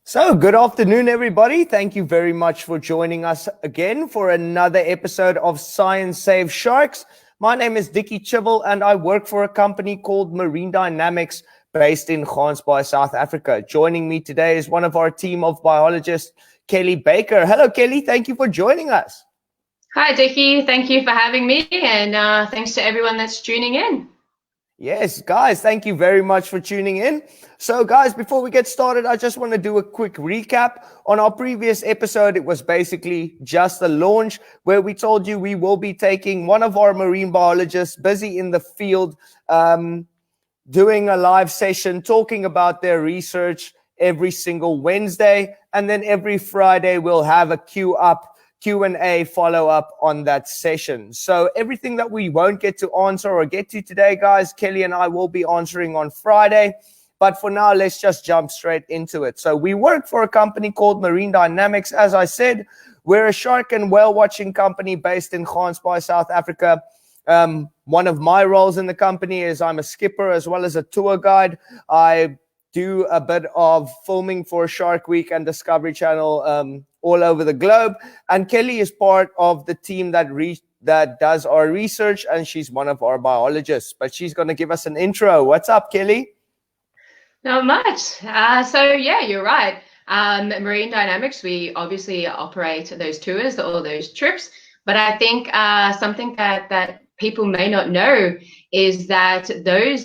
So, good afternoon, everybody. Thank you very much for joining us again for another episode of Science Saves Sharks. My name is Dickie Chivell, and I work for a company called Marine Dynamics based in Gansbaai, South Africa. Joining me today is one of our team of biologists, Kelly Baker. Hello, Kelly. Thank you for joining us. Hi, Dickie. Thank you for having me, and thanks to everyone that's tuning in. Yes, guys, thank you very much for tuning in. So, guys, before we get started, I just want to do a quick recap. On our previous episode, it was basically just a launch where we told you we will be taking one of our marine biologists busy in the field, doing a live session, talking about their research every single Wednesday. And then every Friday, we'll have a Q&A follow-up on that session. So everything that we won't get to answer or get to today, guys, Kelly and I will be answering on Friday. But for now, let's just jump straight into it. So we work for a company called Marine Dynamics. As I said, we're a shark and whale watching company based in Gansbaai, South Africa. One of my roles in the company is I'm a skipper as well as a tour guide. I do a bit of filming for Shark Week and Discovery Channel all over the globe. And Kelly is part of the team that does our research, and she's one of our biologists. But she's going to give us an intro. What's up, Kelly? Not much. So yeah, you're right. Marine Dynamics, we obviously operate those tours, all those trips. But I think something that people may not know is that those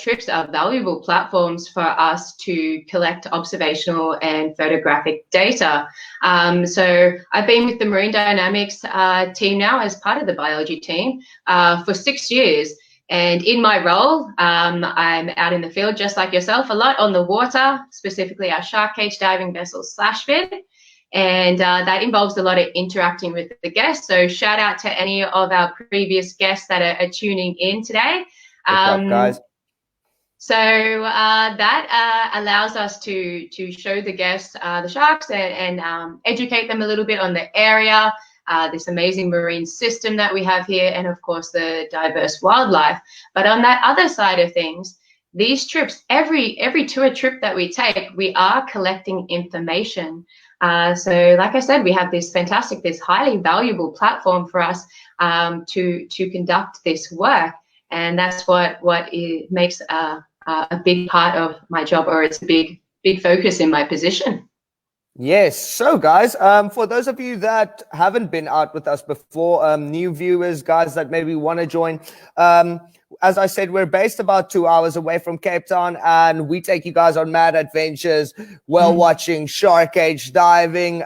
trips are valuable platforms for us to collect observational and photographic data. So I've been with the Marine Dynamics team now as part of the biology team for 6 years. And in my role, I'm out in the field just like yourself, a lot on the water, specifically our shark cage diving vessel Slashfin. And that involves a lot of interacting with the guests. So shout out to any of our previous guests that are tuning in today. What's up, guys? So that allows us to show the guests the sharks and educate them a little bit on the area, this amazing marine system that we have here, and of course the diverse wildlife. But on that other side of things, these trips, every tour trip that we take, we are collecting information. So like I said, we have this highly valuable platform for us to conduct this work. And that's what it makes a big part of my job, or it's a big focus in my position. Yes. So, guys, for those of you that haven't been out with us before, new viewers, guys that maybe want to join, as I said, we're based about 2 hours away from Cape Town, and we take you guys on mad adventures, whale watching, shark cage diving.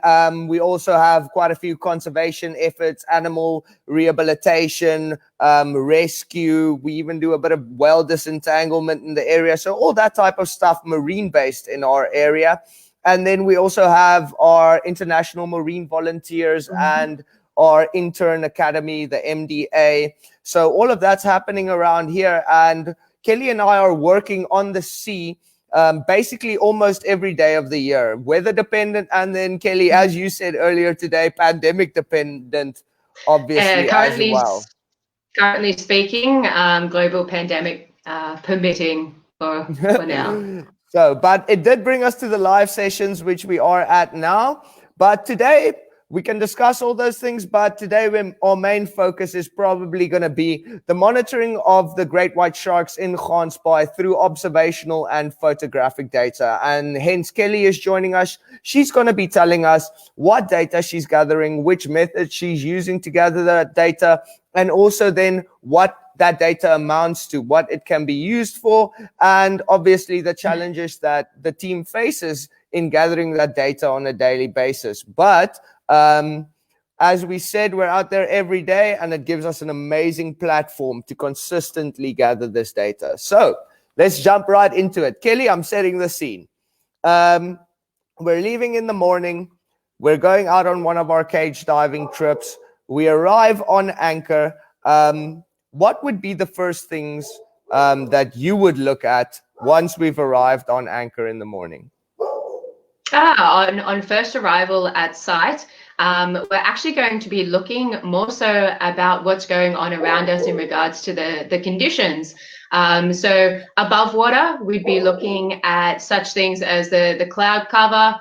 We also have quite a few conservation efforts, animal rehabilitation, rescue. We even do a bit of whale disentanglement in the area. So all that type of stuff, marine based in our area. And then we also have our international marine volunteers and our intern academy, the MDA. So all of that's happening around here. And Kelly and I are working on the sea basically almost every day of the year, weather dependent. And then Kelly, as you said earlier today, pandemic dependent, obviously, as well. Currently speaking, global pandemic permitting for now. So, but it did bring us to the live sessions, which we are at now. But today, we can discuss all those things. But today, our main focus is probably going to be the monitoring of the great white sharks in Gansbaai through observational and photographic data. And hence, Kelly is joining us. She's going to be telling us what data she's gathering, which method she's using to gather that data, and also then what that data amounts to, what it can be used for, and obviously the challenges that the team faces in gathering that data on a daily basis. But as we said, we're out there every day, and it gives us an amazing platform to consistently gather this data. So let's jump right into it. Kelly, I'm setting the scene. We're leaving in the morning. We're going out on one of our cage diving trips. We arrive on anchor. What would be the first things that you would look at once we've arrived on anchor in the morning? On first arrival at site, we're actually going to be looking more so about what's going on around us in regards to the conditions. So above water, we'd be looking at such things as the cloud cover,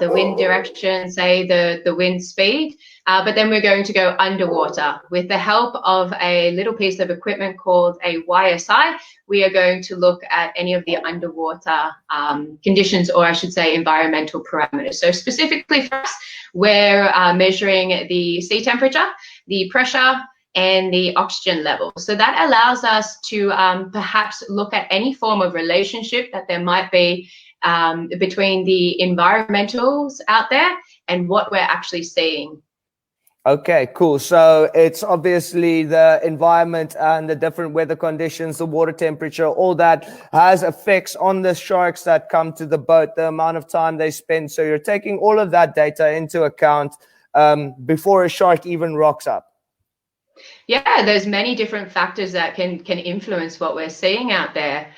the wind direction, say the wind speed. But then we're going to go underwater. With the help of a little piece of equipment called a YSI, we are going to look at any of the underwater conditions, or I should say environmental parameters. So specifically for us, we're measuring the sea temperature, the pressure, and the oxygen level. So that allows us to perhaps look at any form of relationship that there might be between the environmentals out there and what we're actually seeing. Okay, cool. So it's obviously the environment and the different weather conditions, the water temperature, all that has effects on the sharks that come to the boat, the amount of time they spend. So you're taking all of that data into account before a shark even rocks up. Yeah, there's many different factors that can influence what we're seeing out there.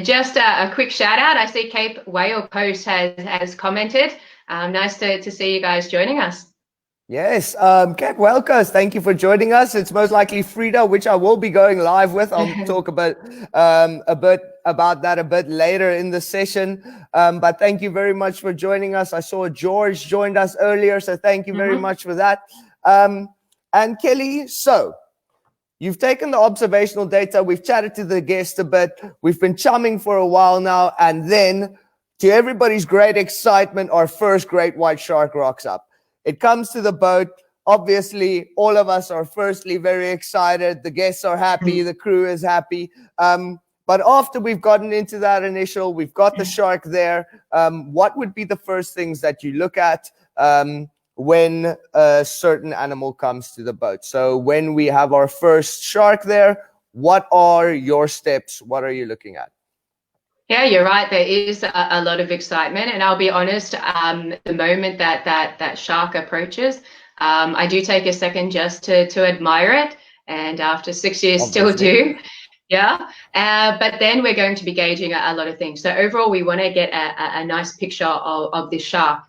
Just a quick shout out. I see Cape Whale Post has commented. Nice to see you guys joining us. Yes, Cape Whale Coast, thank you for joining us. It's most likely Frida, which I will be going live with. I'll talk a bit about that a bit later in the session. But thank you very much for joining us. I saw George joined us earlier, so thank you very much for that. And Kelly, so you've taken the observational data. We've chatted to the guest a bit. We've been chumming for a while now. And then, to everybody's great excitement, our first great white shark rocks up. It comes to the boat. Obviously, all of us are firstly very excited. The guests are happy. The crew is happy. But after we've gotten into that initial, we've got the shark there. What would be the first things that you look at when a certain animal comes to the boat? So when we have our first shark there, what are your steps? What are you looking at? Yeah, you're right. There is a lot of excitement, and I'll be honest. The moment that shark approaches, I do take a second just to admire it, and after 6 years, still do. Yeah, but then we're going to be gauging a lot of things. So overall, we want to get a nice picture of this shark.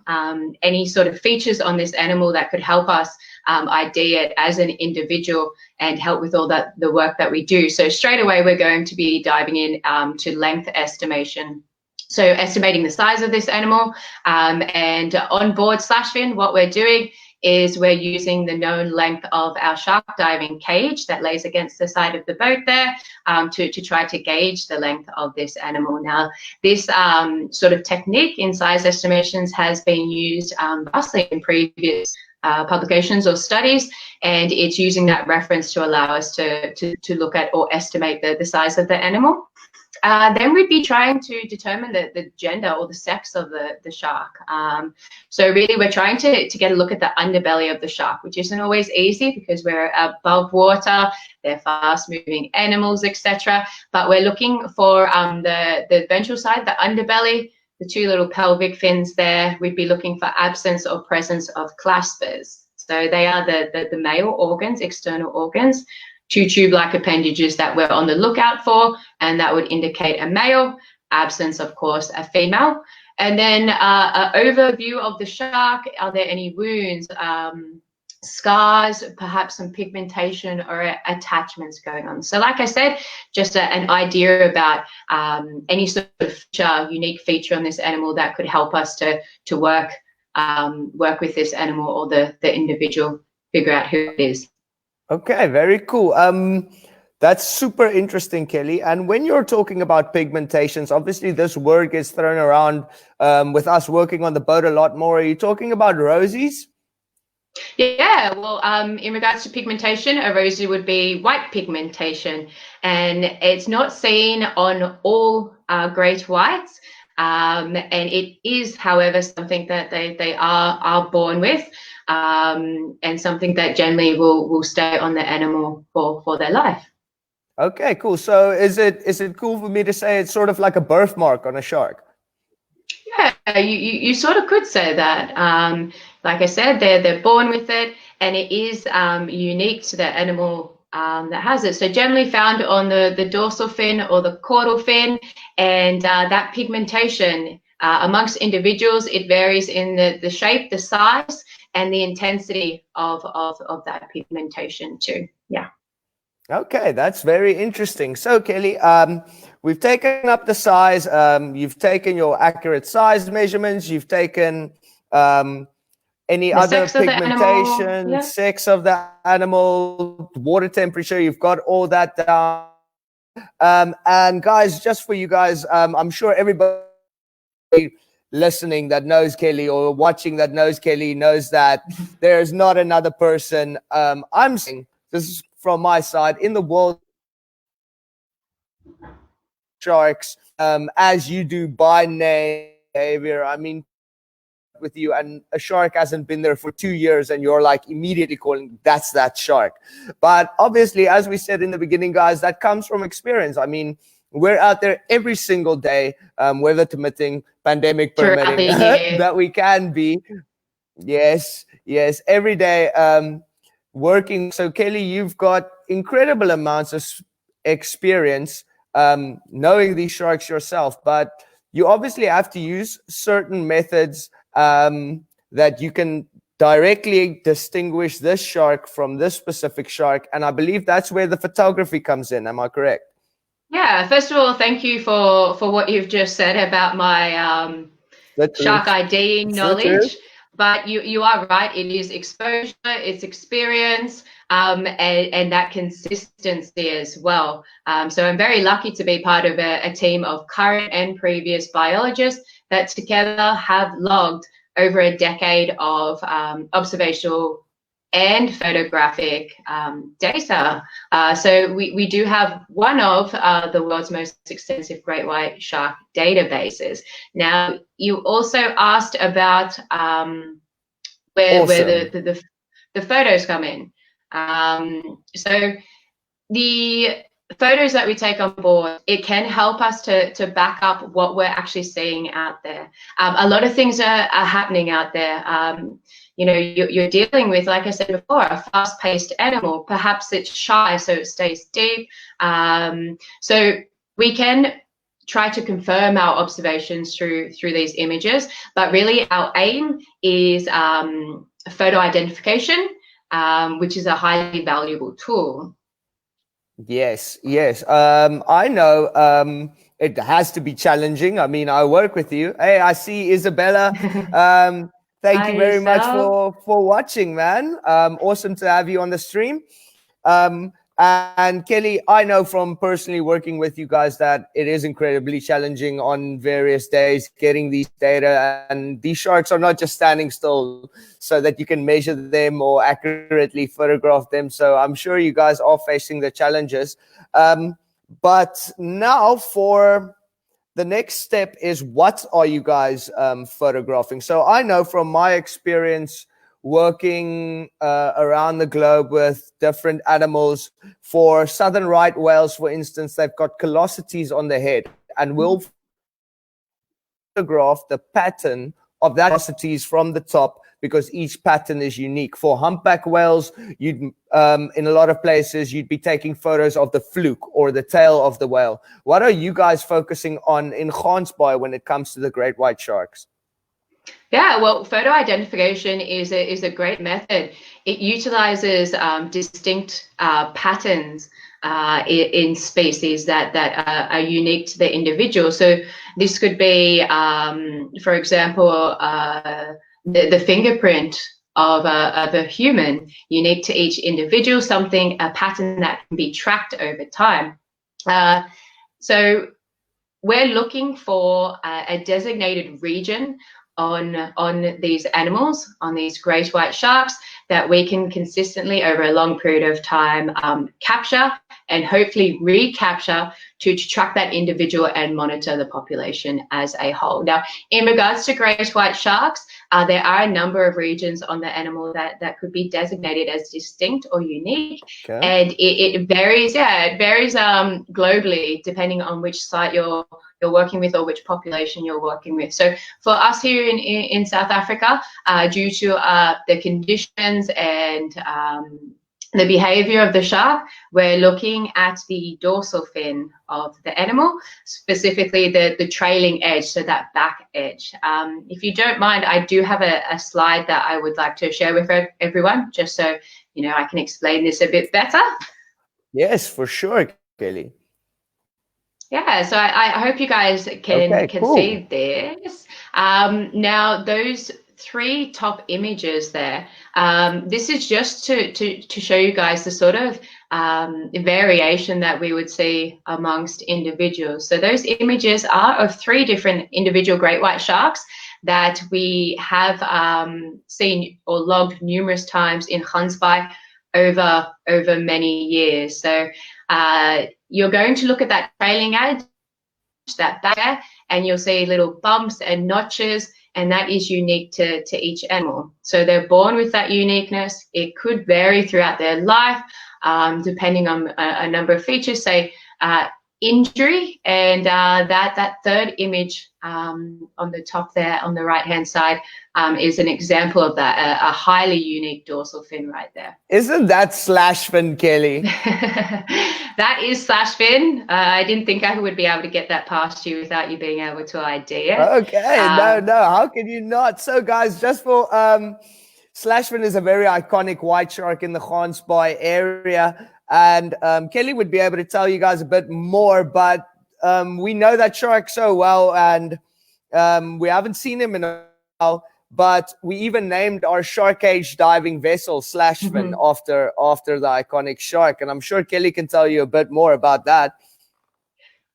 Any sort of features on this animal that could help us ID it as an individual and help with all the work that we do. So straight away, we're going to be diving in to length estimation. So estimating the size of this animal, and on board Slashfin, what we're doing is we're using the known length of our shark diving cage that lays against the side of the boat there to try to gauge the length of this animal. Now, this sort of technique in size estimations has been used vastly in previous publications or studies, and it's using that reference to allow us to look at or estimate the size of the animal. Then we'd be trying to determine the gender or the sex of the shark. So really we're trying to get a look at the underbelly of the shark, which isn't always easy because we're above water, they're fast moving animals, etc. But we're looking for the ventral side, the underbelly, the two little pelvic fins there. We'd be looking for absence or presence of claspers. So they are the male organs, external organs. Two tube-like appendages that we're on the lookout for, and that would indicate a male, absence, of course, a female. And then an overview of the shark. Are there any wounds, scars, perhaps some pigmentation or attachments going on? So like I said, just an idea about any sort of unique feature on this animal that could help us to work with this animal or the individual, figure out who it is. Okay, very cool. That's super interesting, Kelly. And when you're talking about pigmentations, obviously this word gets thrown around with us working on the boat a lot more. Are you talking about rosies? Yeah, well, in regards to pigmentation, a rosy would be white pigmentation, and it's not seen on all great whites. And it is, however, something that they are born with, and something that generally will stay on the animal for their life. Okay, cool. So is it cool for me to say it's sort of like a birthmark on a shark? Yeah, you sort of could say that. Like I said, they're born with it, and it is unique to the animal that has it. So generally found on the dorsal fin or the caudal fin, and that pigmentation amongst individuals, it varies in the shape, the size, and the intensity of that pigmentation too. Yeah. Okay, that's very interesting. So, Kelly, we've taken up the size. You've taken your accurate size measurements. You've taken any The other sex of the animal, pigmentation, yeah. sex of the animal, water temperature. You've got all that down. And guys, just for you guys, I'm sure everybody listening that knows Kelly or watching that knows Kelly knows that there's not another person. I'm saying this is from my side in the world sharks as you do by name behavior. I mean, with you and a shark hasn't been there for 2 years and you're like immediately calling that's that shark. But obviously, as we said in the beginning, guys, that comes from experience. I mean, we're out there every single day, weather permitting, pandemic Throughout permitting, the year. that we can be. Yes, yes, every day working. So, Kelly, you've got incredible amounts of experience knowing these sharks yourself, but you obviously have to use certain methods that you can directly distinguish this shark from this specific shark. And I believe that's where the photography comes in. Am I correct? Yeah, first of all, thank you for what you've just said about my The shark truth. IDing It's the truth. knowledge. But you are right. It is exposure, it's experience, and that consistency as well. So I'm very lucky to be part of a team of current and previous biologists that together have logged over a decade of observational and photographic data. So we do have one of the world's most extensive great white shark databases. Now, you also asked about where Awesome. the photos come in. So the photos that we take on board, it can help us to back up what we're actually seeing out there. A lot of things are happening out there. You're dealing with, like I said before, a fast-paced animal. Perhaps it's shy, so it stays deep. So we can try to confirm our observations through these images, but really our aim is photo identification, which is a highly valuable tool. Yes, yes. I know it has to be challenging. I mean, I work with you. Hey, I see Isabella. Thank you Hi, very much Isel. for watching, man. Awesome to have you on the stream. And Kelly, I know from personally working with you guys that it is incredibly challenging on various days getting these data. And these sharks are not just standing still so that you can measure them or accurately photograph them. So I'm sure you guys are facing the challenges. But now for the next step is, what are you guys photographing? So I know from my experience working around the globe with different animals, for southern right whales, for instance, they've got callosities on the head, and we'll photograph the pattern of that callosities from the top, because each pattern is unique. For humpback whales, you'd in a lot of places you'd be taking photos of the fluke or the tail of the whale. What are you guys focusing on in Gansbaai when it comes to the great white sharks? Yeah, well, photo identification is a great method. It utilizes distinct patterns in species that are unique to the individual. So this could be, for example, the fingerprint of a human, unique to each individual, a pattern that can be tracked over time. So we're looking for a designated region on these animals, on these great white sharks, that we can consistently over a long period of time capture and hopefully recapture to track that individual and monitor the population as a whole. Now, in regards to great white sharks, there are a number of regions on the animal that could be designated as distinct or unique. Okay. And it varies, it varies globally depending on which site you're working with or which population you're working with. So for us here in South Africa, due to the conditions and the behavior of the shark, we're looking at the dorsal fin of the animal, specifically the trailing edge, so that back edge. If you don't mind, I do have a slide that I would like to share with everyone, just so I can explain this a bit better. Yes, for sure, Kelly. Yeah, so I hope you guys Okay, can cool. see this. Now, those three top images there, this is just to show you guys the sort of variation that we would see amongst individuals. So those images are of three different individual great white sharks that we have seen or logged numerous times in Gansbaai over many years. So you're going to look at that trailing edge, that back there, and you'll see little bumps and notches, and that is unique to each animal. So they're born with that uniqueness. It could vary throughout their life, depending on a number of features, say injury, and that third image on the top there on the right hand side is an example of that, a highly unique dorsal fin right there. Isn't that Slashfin, Kelly? That is Slashfin. I didn't think I would be able to get that past you without you being able to ID it. Okay, no, how can you not? So, guys, just for Slashfin is a very iconic white shark in the Gansbaai area, and Kelly would be able to tell you guys a bit more, but we know that shark so well, and we haven't seen him in a while. But we even named our shark cage diving vessel Slashfin after the iconic shark, and I'm sure Kelly can tell you a bit more about that.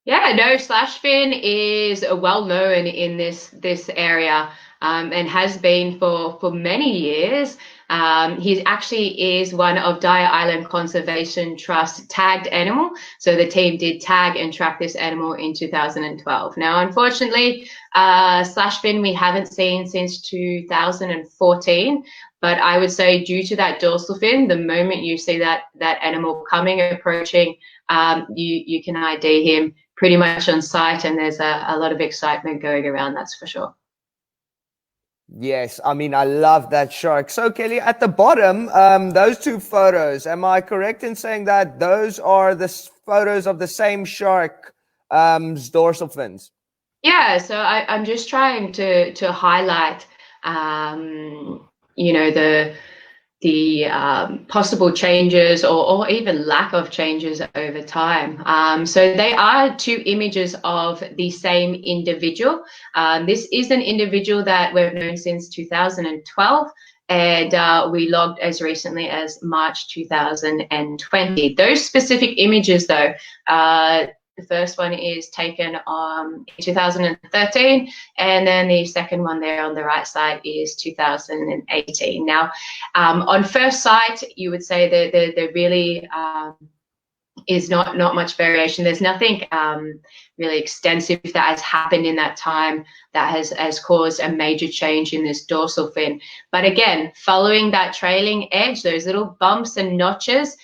Yeah, no, Slashfin is well known in this area and has been for many years. He actually is one of Dyer Island Conservation Trust tagged animal. So the team did tag and track this animal in 2012. Now, unfortunately, Slashfin we haven't seen since 2014. But I would say due to that dorsal fin, the moment you see that animal approaching, you can ID him pretty much on site, and there's a lot of excitement going around, that's for sure. Yes, I mean, I love that shark. So, Kelly, at the bottom, those two photos, am I correct in saying that those are the photos of the same shark, dorsal fins? Yeah, so I'm just trying to highlight, you know, the possible changes or even lack of changes over time. So they are two images of the same individual. This is an individual that we've known since 2012, and we logged as recently as March 2020. Those specific images, though, the first one is taken in 2013, and then the second one there on the right side is 2018. Now, on first sight, you would say that there really is not much variation. There's nothing really extensive that has happened in that time that has caused a major change in this dorsal fin. But again, following that trailing edge, those little bumps and notches,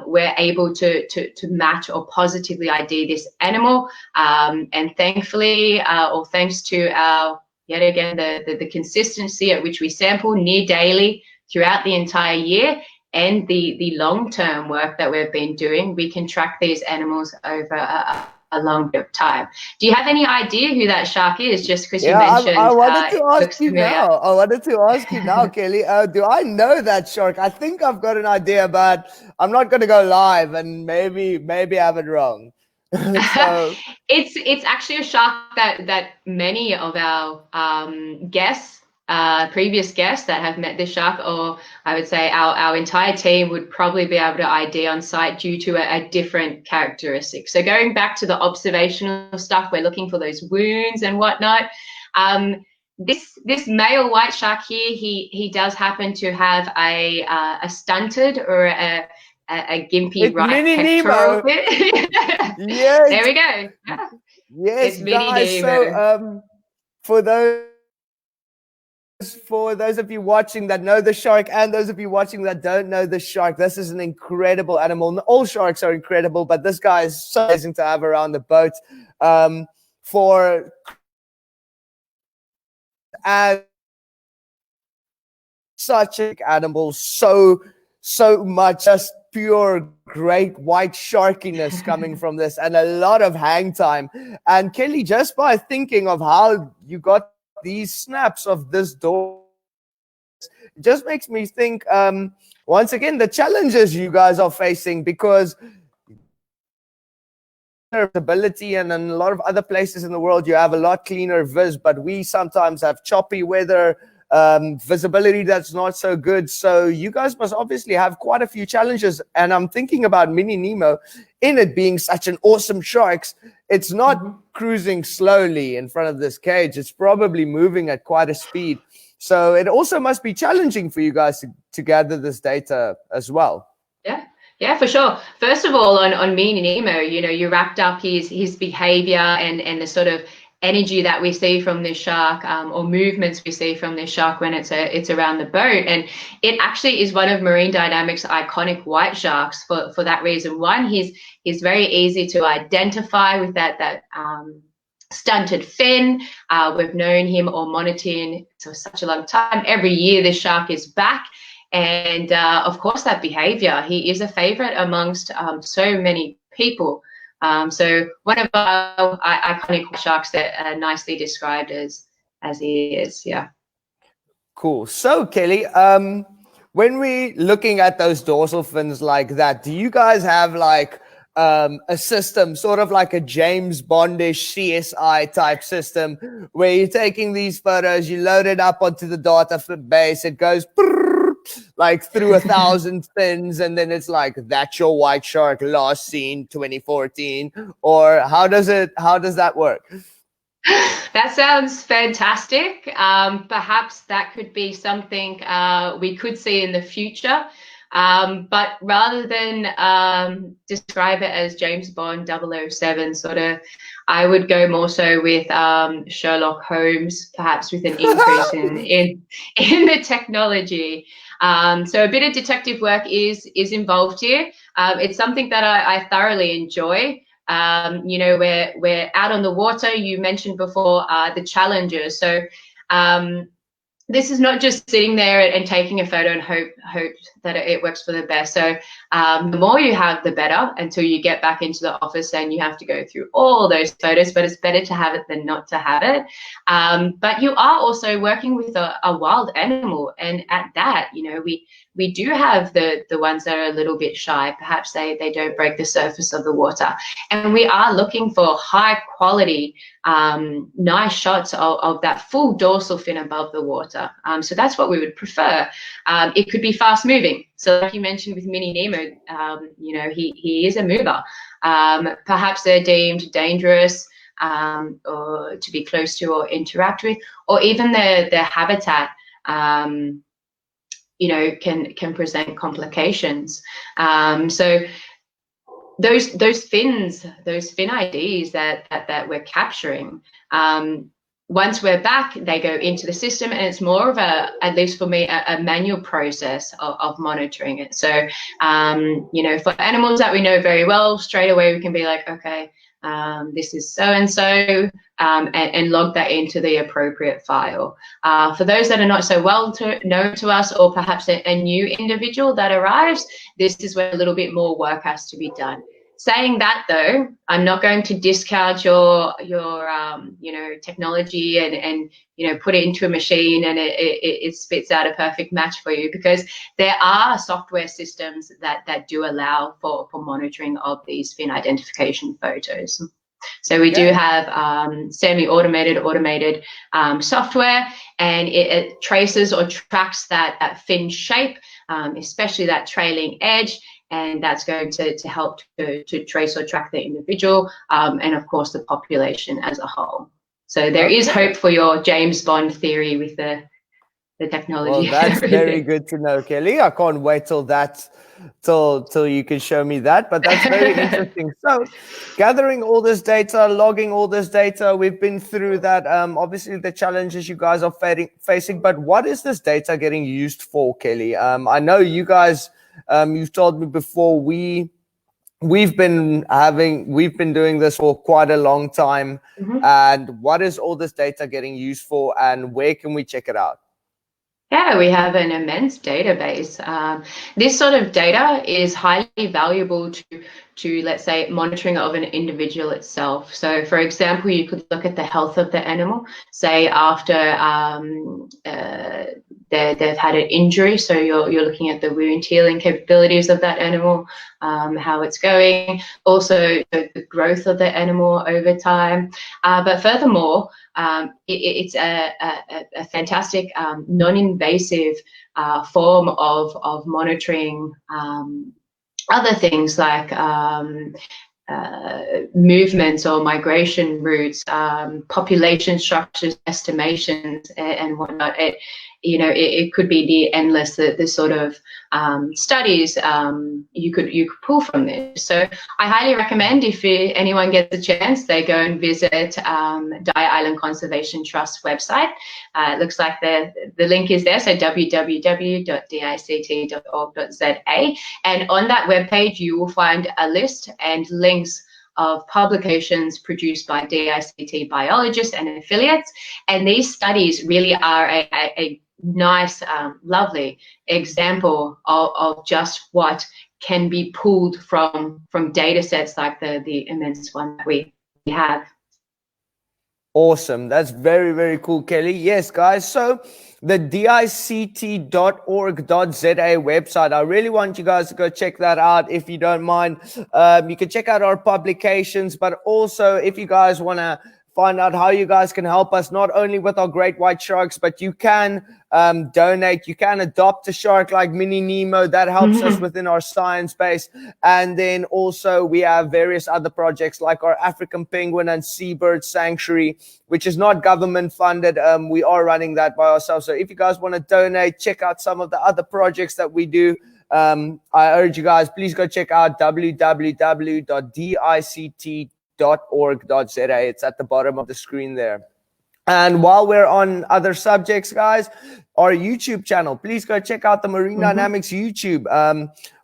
we're able to match or positively ID this animal, and thankfully, or thanks to our yet again the consistency at which we sample near daily throughout the entire year, and the long-term work that we've been doing, we can track these animals over a long bit of time. Do you have any idea who that shark is? Just because you mentioned I wanted to ask you familiar. now. I wanted to ask you now, Kelly. Do I know that shark? I think I've got an idea, but I'm not going to go live, and maybe I have it wrong. So it's actually a shark that many of our guests, previous guests that have met this shark, or I would say our entire team would probably be able to ID on site due to a different characteristic. So going back to the observational stuff, we're looking for those wounds and whatnot. This male white shark here, he does happen to have a stunted or a gimpy it's right Mini pectoral Nemo. fin. Yes. There we go. Yeah. Yes, It's Mini guys. Nemo. So for those of you watching that know the shark, and those of you watching that don't know the shark, this is an incredible animal. All sharks are incredible, but this guy is so amazing to have around the boat. For as such an animal, so much just pure great white sharkiness coming from this, and a lot of hang time. And Kelly, just by thinking of how you got these snaps of this door, it just makes me think, once again, the challenges you guys are facing, because visibility, and in a lot of other places in the world you have a lot cleaner vis, but we sometimes have choppy weather, visibility that's not so good. So you guys must obviously have quite a few challenges, and I'm thinking about Mini Nemo, in it being such an awesome shark. It's not cruising slowly in front of this cage, it's probably moving at quite a speed. So it also must be challenging for you guys to gather this data as well. Yeah, for sure. First of all, on Mini Nemo, you wrapped up his behavior and the sort of energy that we see from this shark, or movements we see from this shark when it's around the boat. And it actually is one of marine dynamics' iconic white sharks for that reason. One, he's very easy to identify with that stunted fin. We've known him or monitored him for such a long time. Every year this shark is back. And of course, that behavior, he is a favorite amongst so many people. So one of our iconic sharks that are nicely described as he is. Yeah. Cool. So Kelly, when we looking at those dorsal fins like that, do you guys have like a system, sort of like a James Bondish CSI type system, where you're taking these photos, you load it up onto the database, it goes like through 1,000 fins, and then it's like, that's your white shark, last seen 2014? Or how does that work? That sounds fantastic. Perhaps that could be something we could see in the future. But rather than describe it as James Bond 007 sort of, I would go more so with Sherlock Holmes, perhaps with an increase in the technology. So a bit of detective work is involved here. It's something that I thoroughly enjoy. We're out on the water. You mentioned before the challenges. So this is not just sitting there and taking a photo and hope that it works for the best. So the more you have, the better, until you get back into the office and you have to go through all those photos. But it's better to have it than not to have it. But you are also working with a wild animal, and at that, we do have the ones that are a little bit shy. Perhaps they don't break the surface of the water, and we are looking for high quality, nice shots of that full dorsal fin above the water. So that's what we would prefer. It could be fast moving. So like you mentioned with Mini Nemo, he is a mover. Perhaps they're deemed dangerous, or to be close to or interact with, or even their habitat can present complications. So those fins, those fin IDs that we're capturing, once we're back, they go into the system, and it's more of at least for me, a manual process of monitoring it. So, for animals that we know very well, straight away we can be like, okay, this is so-and-so, and log that into the appropriate file. For those that are not so well known to us, or perhaps a new individual that arrives, this is where a little bit more work has to be done. Saying that, though, I'm not going to discount your technology and put it into a machine and it spits out a perfect match for you, because there are software systems that do allow for monitoring of these fin identification photos. So we do have semi-automated, automated software, and it traces or tracks that fin shape, especially that trailing edge. And that's going to help to trace or track the individual, and of course the population as a whole. So there is hope for your James Bond theory with the technology. Well, that's very good to know, Kelly. I can't wait till you can show me that. But that's very interesting. So, gathering all this data, logging all this data, we've been through that. Obviously, the challenges you guys are facing. But what is this data getting used for, Kelly? I know you guys. You've told me before, we've been doing this for quite a long time. And what is all this data getting used for, and where can we check it out? Yeah, we have an immense database. This sort of data is highly valuable to, let's say, monitoring of an individual itself. So, for example, you could look at the health of the animal, say after they've had an injury. So you're looking at the wound healing capabilities of that animal, how it's going, also the growth of the animal over time. But furthermore, it's a fantastic non-invasive form of monitoring other things like movements or migration routes, population structures, estimations, and whatnot. It could be the endless, the sort of studies you could pull from this. So I highly recommend, if anyone gets a chance, they go and visit Dyer Island Conservation Trust website. It looks like the link is there, so www.dict.org.za, and on that webpage you will find a list and links of publications produced by DICT biologists and affiliates, and these studies really are a nice, lovely example of just what can be pulled from data sets like the immense one that we have. Awesome. That's very, very cool, Kelly. Yes, guys. So the dict.org.za website, I really want you guys to go check that out if you don't mind. You can check out our publications, but also if you guys want to find out how you guys can help us, not only with our great white sharks, but you can donate. You can adopt a shark like Mini Nemo. That helps us within our science base. And then also we have various other projects like our African penguin and seabird sanctuary, which is not government funded. We are running that by ourselves. So if you guys want to donate, check out some of the other projects that we do. I urge you guys, please go check out www.dict.org.za. It's at the bottom of the screen there. And while we're on other subjects, guys, our YouTube channel, please go check out the Marine Dynamics YouTube.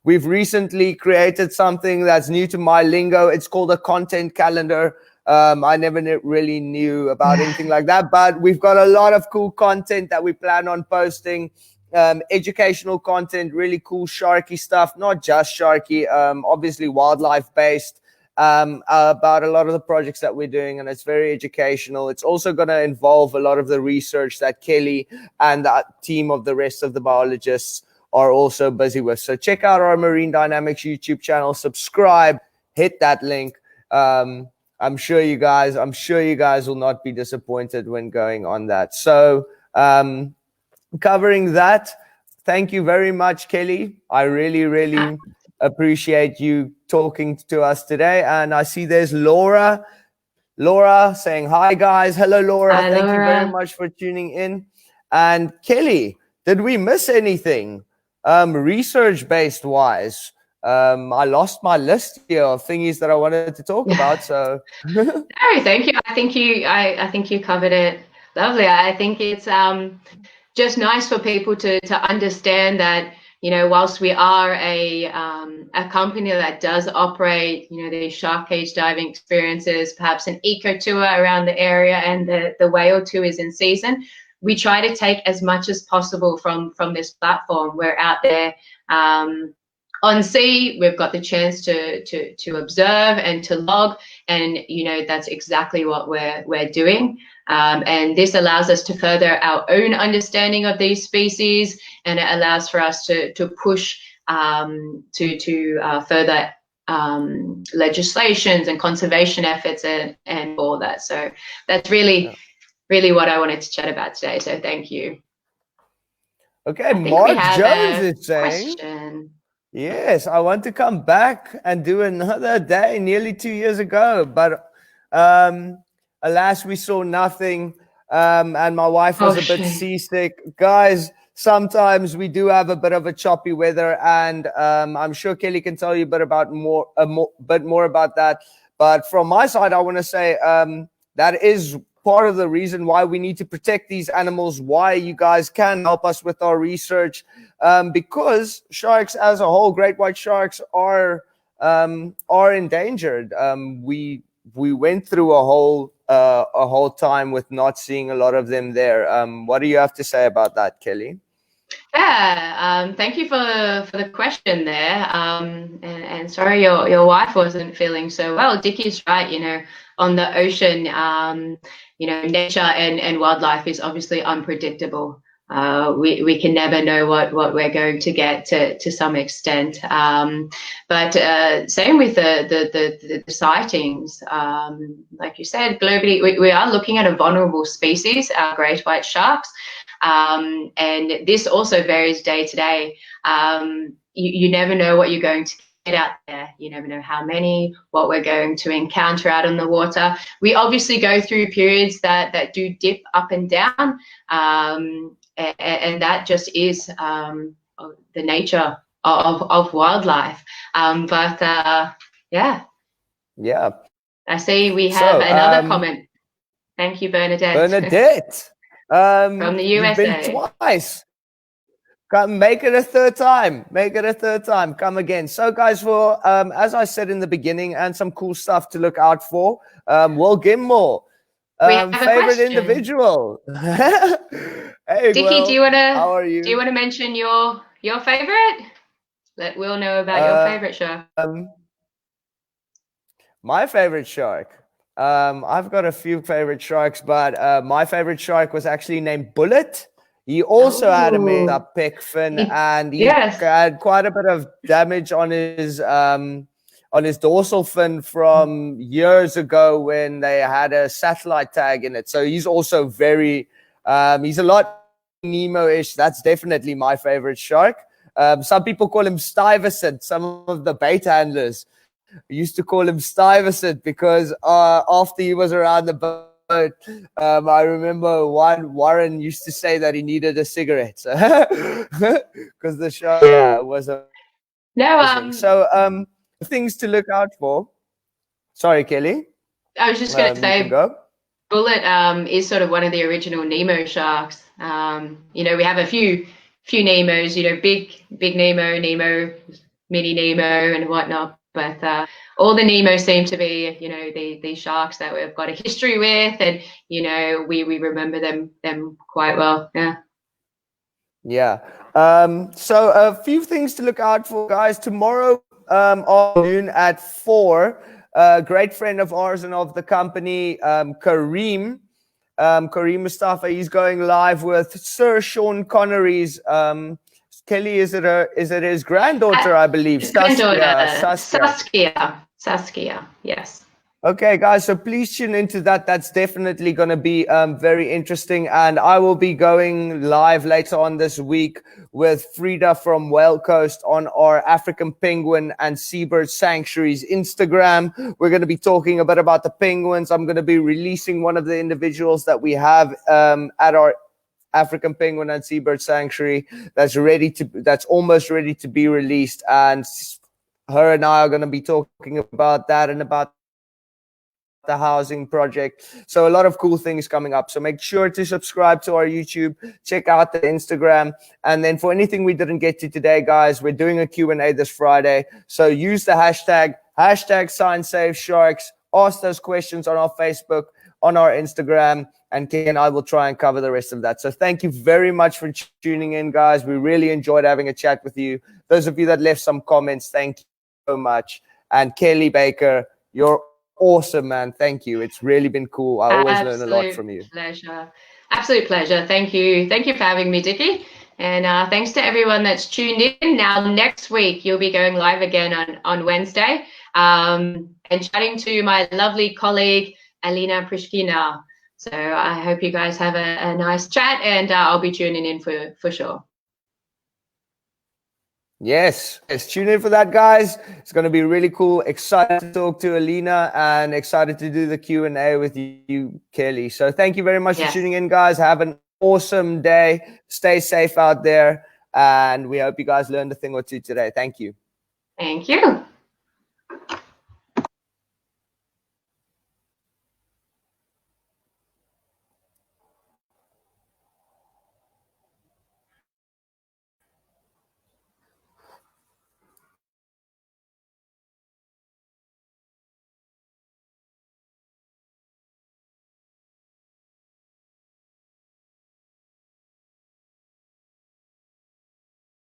We've recently created something that's new to my lingo. It's called a content calendar. I never really knew about anything like that, but we've got a lot of cool content that we plan on posting. Educational content, really cool sharky stuff, not just sharky, obviously wildlife based. About a lot of the projects that we're doing, and it's very educational. It's also going to involve a lot of the research that Kelly and the team of the rest of the biologists are also busy with. So check out our Marine Dynamics YouTube channel, subscribe, hit that link. I'm sure you guys will not be disappointed when going on that. So covering that, thank you very much, Kelly. I really appreciate you talking to us today. And I see there's Laura saying hi, guys. Hello, Laura. Hi, thank Laura. you very much for tuning in. And Kelly, did we miss anything research based wise? I lost my list here of thingies that I wanted to talk about. So no, thank you. I think you covered it lovely. I think it's just nice for people to understand that, whilst we are a company that does operate, these shark cage diving experiences, perhaps an eco tour around the area, and the whale tour is in season, we try to take as much as possible from this platform. We're out there on sea. We've got the chance to observe and to log, and that's exactly what we're doing. And this allows us to further our own understanding of these species, and it allows for us to push to further legislations and conservation efforts and all that. So that's really what I wanted to chat about today. So thank you. Okay, Mark Jones is saying, question. Yes, I want to come back and do another day, nearly 2 years ago, but alas, we saw nothing, and my wife was a bit seasick. Guys, sometimes we do have a bit of a choppy weather, and I'm sure Kelly can tell you a bit more about that. But from my side, I want to say that is part of the reason why we need to protect these animals, why you guys can help us with our research, because sharks as a whole, great white sharks, are endangered. We went through a whole time with not seeing a lot of them there. What do you have to say about that, Kelly? Yeah, thank you for the question there. And sorry your wife wasn't feeling so well. Dickie's right, on the ocean, nature and wildlife is obviously unpredictable. we can never know what we're going to get to some extent. But same with the sightings. Like you said, globally, we are looking at a vulnerable species, our great white sharks. And this also varies day to day. You never know what you're going to get out there. You never know how many, what we're going to encounter out on the water. We obviously go through periods that do dip up and down, and that just is the nature of wildlife. Yeah. I see we have another comment. Thank you, Bernadette. From the USA. You've been twice. Come, make it a third time. Make it a third time. Come again. So, guys, for as I said in the beginning, and some cool stuff to look out for. Will Gilmore, favorite individual. Hey, Dickie, Will, how are you? Do you want to mention your favorite? Let Will know about your favorite shark. My favorite shark. I've got a few favorite sharks, but my favorite shark was actually named Bullet. He also had a messed up pec fin, and he had quite a bit of damage on his dorsal fin from years ago when they had a satellite tag in it. So he's also very, he's a lot Nemo-ish. That's definitely my favorite shark. Some people call him Stuyvesant. Some of the bait handlers used to call him Stuyvesant because after he was around the boat, I remember Warren used to say that he needed a cigarette because the shark was a things to look out for. Sorry, Kelly. I was just going to say, Bullet is sort of one of the original Nemo sharks. We have a few Nemos, big Nemo, mini Nemo, and whatnot. But all the Nemos seem to be, these sharks that we've got a history with, and we remember them quite well. Yeah. So a few things to look out for, guys. Tomorrow afternoon at 4, a great friend of ours and of the company, Kareem Mustafa, he's going live with Sir Sean Connery's Kelly, is it his granddaughter, I believe? Saskia, yes. Okay, guys, so please tune into that. That's definitely going to be very interesting. And I will be going live later on this week with Frida from Whale Coast on our African Penguin and Seabird Sanctuary's Instagram. We're going to be talking a bit about the penguins. I'm going to be releasing one of the individuals that we have at our African Penguin and Seabird Sanctuary that's almost ready to be released. And her and I are going to be talking about that and about the housing project. So a lot of cool things coming up. So make sure to subscribe to our YouTube, check out the Instagram. And then for anything we didn't get to today, guys, we're doing a Q&A this Friday. So use the hashtag #ScienceSaveSharks. Ask those questions on our Facebook, on our Instagram, and Ken and I will try and cover the rest of that. So thank you very much for tuning in, guys. We really enjoyed having a chat with you. Those of you that left some comments, thank you so much. And Kelly Baker, you're awesome, man. Thank you. It's really been cool. I always learn a lot from you. Absolute pleasure. Thank you for having me, Dickie. And thanks to everyone that's tuned in. Now, next week, you'll be going live again on Wednesday and chatting to my lovely colleague, Alina Prishkina. So I hope you guys have a nice chat, and I'll be tuning in for sure. Yes, tune in for that, guys. It's going to be really cool. Excited to talk to Alina and excited to do the Q&A with you, Kelly. So thank you very much for tuning in, guys. Have an awesome day. Stay safe out there. And we hope you guys learned a thing or two today. Thank you. Thank you.